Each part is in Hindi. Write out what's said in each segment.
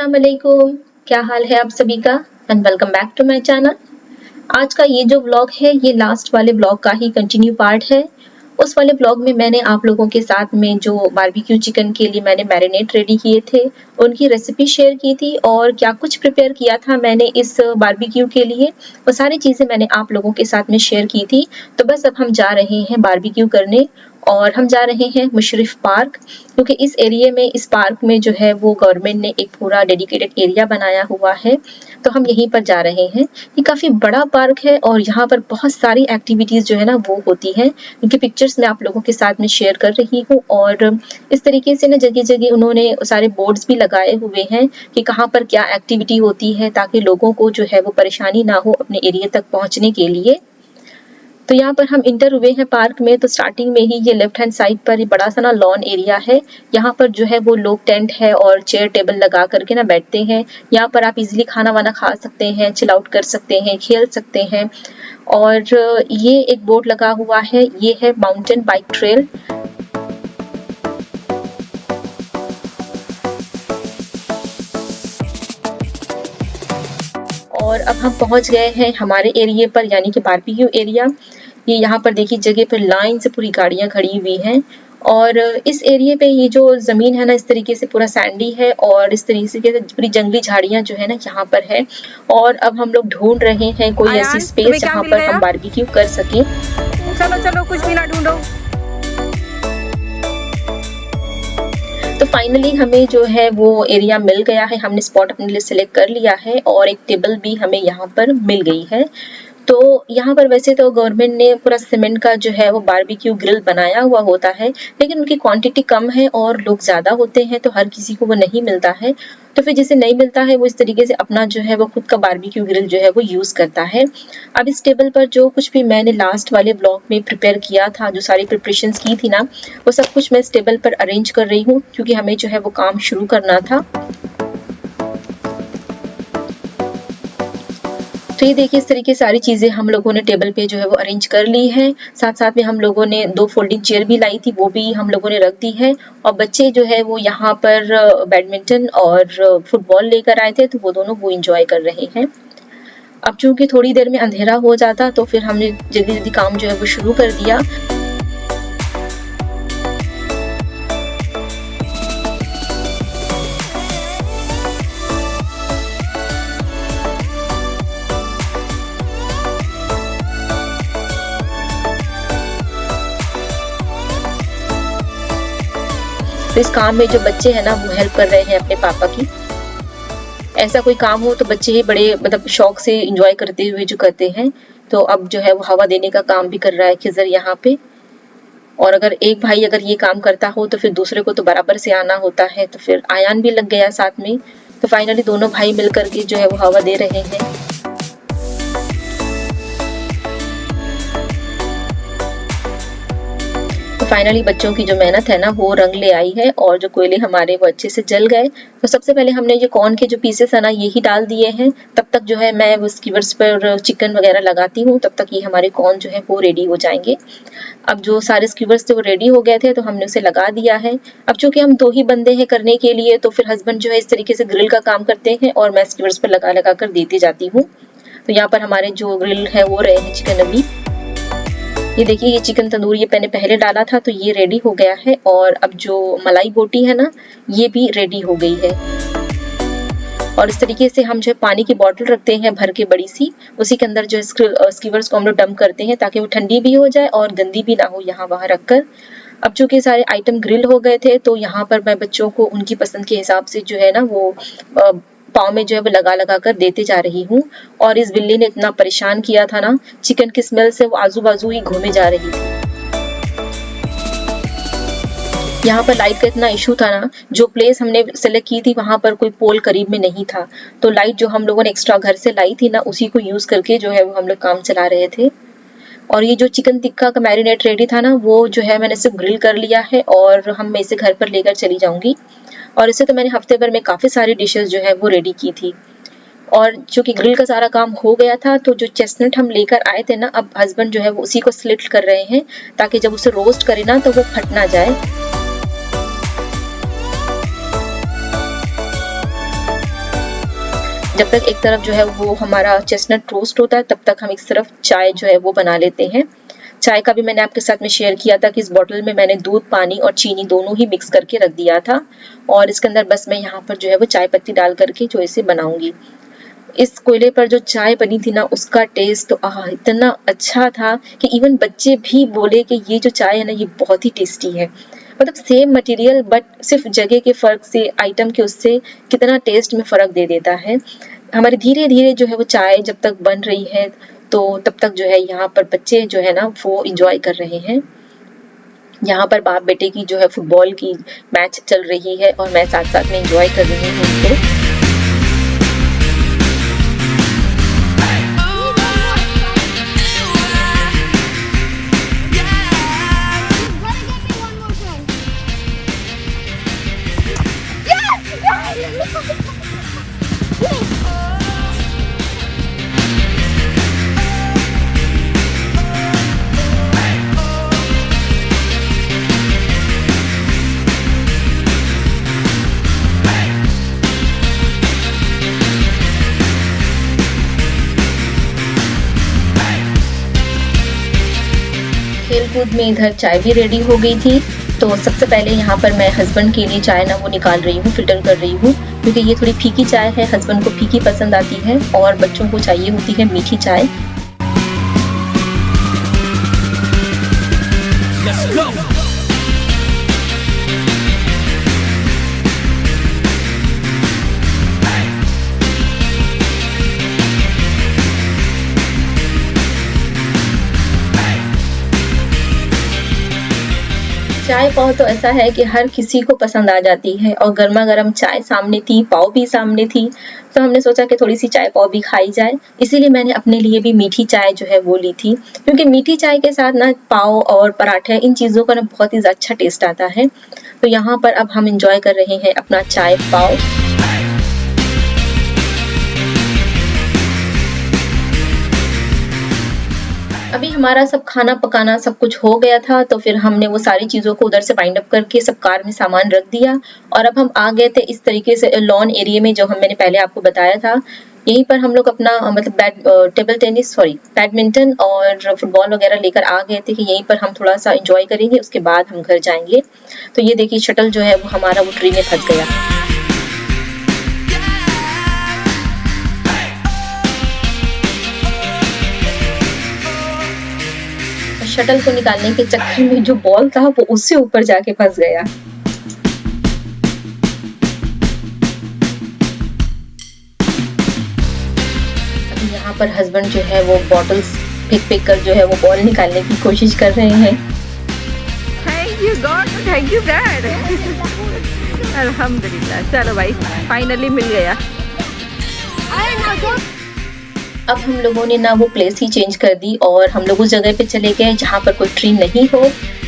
अस्सलाम वालेकुम। क्या हाल है आप सभी का and welcome back to my channel. आज का ये जो व्लॉग है ये लास्ट वाले व्लॉग का ही कंटिन्यू पार्ट है। उस वाले व्लॉग में मैंने आप लोगों के साथ में जो बारबेक्यू चिकन के लिए मैंने मैरिनेट रेडी किए थे उनकी रेसिपी शेयर की थी और क्या कुछ प्रिपेयर किया था मैंने इस बारबेक्यू के लिए, वो सारी चीज़ें मैंने आप लोगों के साथ में शेयर की थी। तो बस अब हम जा रहे हैं बारबेक्यू करने और हम जा रहे हैं मुशर्रफ पार्क, क्योंकि इस एरिया में इस पार्क में जो है वो गवर्नमेंट ने एक पूरा डेडिकेटेड एरिया बनाया हुआ है, तो हम यहीं पर जा रहे हैं। ये काफ़ी बड़ा पार्क है और यहाँ पर बहुत सारी एक्टिविटीज़ जो है ना वो होती हैं, उनकी पिक्चर्स मैं आप लोगों के साथ में शेयर कर रही हूँ। और इस तरीके से ना जगह-जगह उन्होंने सारे बोर्ड्स भी लगाए हुए हैं कि कहाँ पर क्या एक्टिविटी होती है, ताकि लोगों को जो है वो परेशानी ना हो अपने एरिया तक पहुँचने के लिए। तो यहाँ पर हम इंटर हुए हैं पार्क में, तो स्टार्टिंग में ही ये लेफ्ट हैंड साइड पर ये बड़ा सा ना लॉन एरिया है। यहाँ पर जो है वो लोग टेंट है और चेयर टेबल लगा करके ना बैठते हैं। यहाँ पर आप इजीली खाना वाना खा सकते हैं, चिल आउट कर सकते हैं, खेल सकते हैं। और ये एक बोर्ड लगा हुआ है, ये है माउंटेन बाइक ट्रेल। और अब हम पहुंच गए हैं हमारे एरिया पर, यानी कि बारबेक्यू एरिया। ये यहाँ पर देखिए जगह पर लाइन से पूरी गाड़ियाँ खड़ी हुई हैं और इस एरिया पे ये जो ज़मीन है ना इस तरीके से पूरा सैंडी है और इस तरीके से पूरी जंगली झाड़ियाँ जो है ना यहाँ पर है। और अब हम लोग ढूंढ रहे हैं कोई ऐसी स्पेस जहाँ पर हम बारबेक्यू कर सकें। चलो चलो कुछ भी ना ढूंढो। तो फाइनली हमें जो है वो एरिया मिल गया है, हमने स्पॉट अपने लिए सिलेक्ट कर लिया है और एक टेबल भी हमें यहाँ पर मिल गई है। तो यहाँ पर वैसे तो गवर्नमेंट ने पूरा सीमेंट का जो है वो बारबेक्यू ग्रिल बनाया हुआ होता है, लेकिन उनकी क्वांटिटी कम है और लोग ज़्यादा होते हैं तो हर किसी को वो नहीं मिलता है। तो फिर जिसे नहीं मिलता है वो इस तरीके से अपना जो है वो खुद का बारबेक्यू ग्रिल जो है वो यूज़ करता है। अब इस टेबल पर जो कुछ भी मैंने लास्ट वाले ब्लॉग में प्रिपेयर किया था, जो सारी प्रिपरेशंस की थी ना, वो सब कुछ मैं इस टेबल पर अरेंज कर रही हूँ, क्योंकि हमें जो है वो काम शुरू करना था। तो ये देखिए इस तरीके सारी चीज़ें हम लोगों ने टेबल पे जो है वो अरेंज कर ली है। साथ साथ में हम लोगों ने 2 फोल्डिंग चेयर भी लाई थी, वो भी हम लोगों ने रख दी है। और बच्चे जो है वो यहाँ पर बैडमिंटन और फुटबॉल लेकर आए थे, तो वो दोनों वो एंजॉय कर रहे हैं। अब चूंकि थोड़ी देर में अंधेरा हो जाता तो फिर हमने जल्दी जल्दी काम जो है वो शुरू कर दिया। तो इस काम में जो बच्चे हैं ना वो हेल्प कर रहे हैं अपने पापा की। ऐसा कोई काम हो तो बच्चे ही बड़े मतलब शौक से एंजॉय करते हुए जो करते हैं। तो अब जो है वो हवा देने का काम भी कर रहा है खिज़र यहाँ पे। और अगर एक भाई अगर ये काम करता हो तो फिर दूसरे को तो बराबर से आना होता है, तो फिर आयान भी लग गया साथ में। तो फाइनली दोनों भाई मिल करके जो है वो हवा दे रहे हैं। फाइनली बच्चों की जो मेहनत है ना वो रंग ले आई है और जो कोयले हमारे वो अच्छे से जल गए। तो सबसे पहले हमने ये कॉर्न के जो पीसेस है ना ये ही डाल दिए हैं। तब तक जो है मैं वो स्कीवर्स पर चिकन वगैरह लगाती हूँ, तब तक ये हमारे कॉर्न जो है वो रेडी हो जाएंगे। अब जो सारे स्कीवर्स थे वो रेडी हो गए थे तो हमने उसे लगा दिया है। अब चूंकि हम 2 ही बंदे हैं करने के लिए, तो फिर हस्बैंड जो है इस तरीके से ग्रिल का काम करते हैं और मैं स्कीवर्स पर लगा लगा कर देती जाती हूँ। तो यहाँ पर हमारे जो ग्रिल है वो रहे हैं चिकन अभी। ये देखिए ये चिकन तंदूर ये मैंने पहले डाला था तो ये रेडी हो गया है। और अब जो मलाई बोटी है ना ये भी रेडी हो गई है। और इस तरीके से हम जो पानी की बोतल रखते हैं भर के बड़ी सी, उसी के अंदर जो स्कीवर्स को हम लोग डंप करते हैं ताकि वो ठंडी भी हो जाए और गंदी भी ना हो यहाँ वहाँ रखकर। अब चूंकि सारे आइटम ग्रिल हो गए थे तो यहाँ पर मैं बच्चों को उनकी पसंद के हिसाब से जो है ना वो पाँव में जो है वो लगा लगा कर देते जा रही हूँ। और इस बिल्ली ने इतना परेशान किया था ना, चिकन की स्मेल से वो आजू बाजू ही घूमे जा रही थी। यहाँ पर लाइट का इतना इशू था ना, जो प्लेस हमने सेलेक्ट की थी वहां पर कोई पोल करीब में नहीं था, तो लाइट जो हम लोगों ने एक्स्ट्रा घर से लाई थी ना उसी को यूज करके जो है वो हम लोग काम चला रहे थे। और ये जो चिकन टिक्का का मैरिनेट रेडी था ना वो जो है मैंने सिर्फ ग्रिल कर लिया है और मैं इसे घर पर लेकर चली जाऊंगी। और इसे तो मैंने हफ्ते भर में काफ़ी सारी डिशेस जो है वो रेडी की थी। और चूंकि ग्रिल का सारा काम हो गया था तो जो चेस्टनट हम लेकर आए थे ना, अब हस्बैंड जो है वो उसी को स्लिट कर रहे हैं ताकि जब उसे रोस्ट करे ना तो वो फट ना जाए। जब तक एक तरफ जो है वो हमारा चेस्टनट रोस्ट होता है तब तक हम एक तरफ चाय जो है वो बना लेते हैं। चाय का भी मैंने आपके साथ में शेयर किया था कि इस बॉटल में मैंने दूध, पानी और चीनी दोनों ही मिक्स करके रख दिया था और इसके अंदर बस मैं यहाँ पर जो है वो चाय पत्ती डाल करके जो इसे बनाऊंगी। इस कोयले पर जो चाय बनी थी ना उसका टेस्ट तो इतना अच्छा था कि इवन बच्चे भी बोले कि ये जो चाय है ना ये बहुत ही टेस्टी है। मतलब सेम मटेरियल बट सिर्फ जगह के फर्क से, आइटम के उससे कितना टेस्ट में फर्क दे देता है। हमारे धीरे धीरे जो है वो चाय जब तक बन रही है तो तब तक जो है यहाँ पर बच्चे जो है ना वो इंजॉय कर रहे हैं। यहाँ पर बाप बेटे की जो है फुटबॉल की मैच चल रही है और मैं साथ साथ में इंजॉय कर रही हूँ उसको। खेलकूद में इधर चाय भी रेडी हो गई थी। तो सबसे पहले यहाँ पर मैं हस्बैंड के लिए चाय ना वो निकाल रही हूँ, फिल्टर कर रही हूँ, क्योंकि ये थोड़ी फीकी चाय है। हस्बैंड को फीकी पसंद आती है और बच्चों को चाहिए होती है मीठी चाय। Let's go. चाय पाव तो ऐसा है कि हर किसी को पसंद आ जाती है और गर्मा गर्म चाय सामने थी, पाव भी सामने थी, तो हमने सोचा कि थोड़ी सी चाय पाव भी खाई जाए। इसीलिए मैंने अपने लिए भी मीठी चाय जो है वो ली थी, क्योंकि मीठी चाय के साथ ना पाव और पराठे इन चीज़ों का ना बहुत ही अच्छा टेस्ट आता है। तो यहाँ पर अब हम इंजॉय कर रहे हैं अपना चाय पाव। अभी हमारा सब खाना पकाना सब कुछ हो गया था, तो फिर हमने वो सारी चीज़ों को उधर से बाइंड अप करके सब कार में सामान रख दिया और अब हम आ गए थे इस तरीके से लॉन एरिया में, जो मैंने पहले आपको बताया था। यहीं पर हम लोग अपना मतलब बैडमिंटन और फुटबॉल वगैरह लेकर आ गए थे कि यहीं पर हम थोड़ा सा एंजॉय करेंगे, उसके बाद हम घर जाएंगे। तो ये देखिए शटल जो है वो हमारा वो ट्री में फंस गया। शटल को निकालने के चक्कर में जो बॉल था वो उससे ऊपर जाके फंस गया। अभी यहाँ पर हस्बैंड जो है वो बॉटल्स फेंक कर जो है वो बॉल निकालने की कोशिश कर रहे हैं। Thank you God, thank you dad. अल्हम्दुलिल्लाह, चलो भाई फाइनली मिल गया। अब हम लोगों ने ना वो प्लेस ही चेंज कर दी और हम लोग उस जगह पे चले गए जहाँ पर कोई ट्री नहीं हो,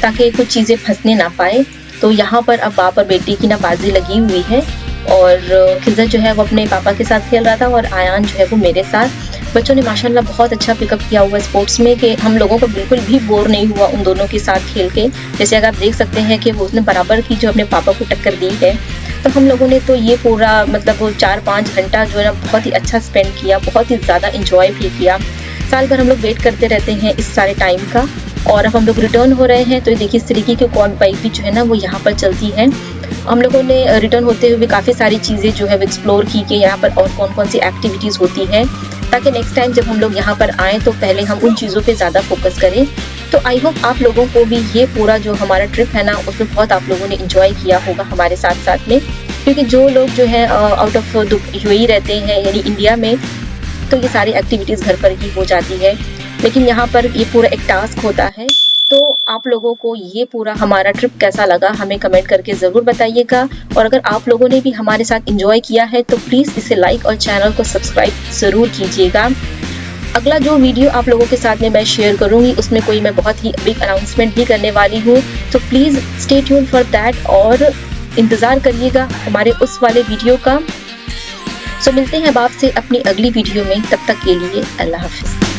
ताकि कुछ चीज़ें फंसने ना पाए। तो यहाँ पर अब बाप और बेटी की ना बाजी लगी हुई है और खिज़र जो है वो अपने पापा के साथ खेल रहा था और आयान जो है वो मेरे साथ। बच्चों ने माशाल्लाह बहुत अच्छा पिकअप किया हुआ स्पोर्ट्स में कि हम लोगों को बिल्कुल भी बोर नहीं हुआ उन दोनों के साथ खेल के। जैसे अगर आप देख सकते हैं कि वो उसने बराबर की जो अपने पापा को टक्कर दी है। तो हम लोगों ने तो ये पूरा मतलब वो 4-5 घंटा जो है ना बहुत ही अच्छा स्पेंड किया, बहुत ही ज़्यादा इंजॉय भी किया। साल भर हम लोग वेट करते रहते हैं इस सारे टाइम का और अब हम लोग रिटर्न हो रहे हैं। तो देखिए इस तरीके की क्वाड बाइक भी जो है ना वो यहाँ पर चलती है। हम लोगों ने रिटर्न होते हुए काफ़ी सारी चीज़ें जो है वो एक्सप्लोर की कि यहाँ पर और कौन कौन सी एक्टिविटीज़ होती है, ताकि नेक्स्ट टाइम जब हम लोग यहाँ पर आएँ तो पहले हम उन चीज़ों पे ज़्यादा फोकस करें। तो आई होप आप लोगों को भी ये पूरा जो हमारा ट्रिप है ना उसमें बहुत आप लोगों ने इंजॉय किया होगा हमारे साथ साथ में, क्योंकि जो लोग जो है आउट ऑफ यूएई रहते हैं यानी इंडिया में, तो ये सारी एक्टिविटीज़ घर पर ही हो जाती है। लेकिन यहाँ पर ये पूरा एक टास्क होता है। तो आप लोगों को ये पूरा हमारा ट्रिप कैसा लगा हमें कमेंट करके ज़रूर बताइएगा। और अगर आप लोगों ने भी हमारे साथ इंजॉय किया है तो प्लीज़ इसे लाइक और चैनल को सब्सक्राइब ज़रूर कीजिएगा। अगला जो वीडियो आप लोगों के साथ में मैं शेयर करूँगी उसमें कोई मैं बहुत ही बिग अनाउंसमेंट भी करने वाली हूँ, तो please stay tune for that और इंतज़ार करिएगा हमारे उस वाले वीडियो का। सो मिलते हैं अब आपसे अपनी अगली वीडियो में, तब तक के लिए अल्लाह हाफ़िज़।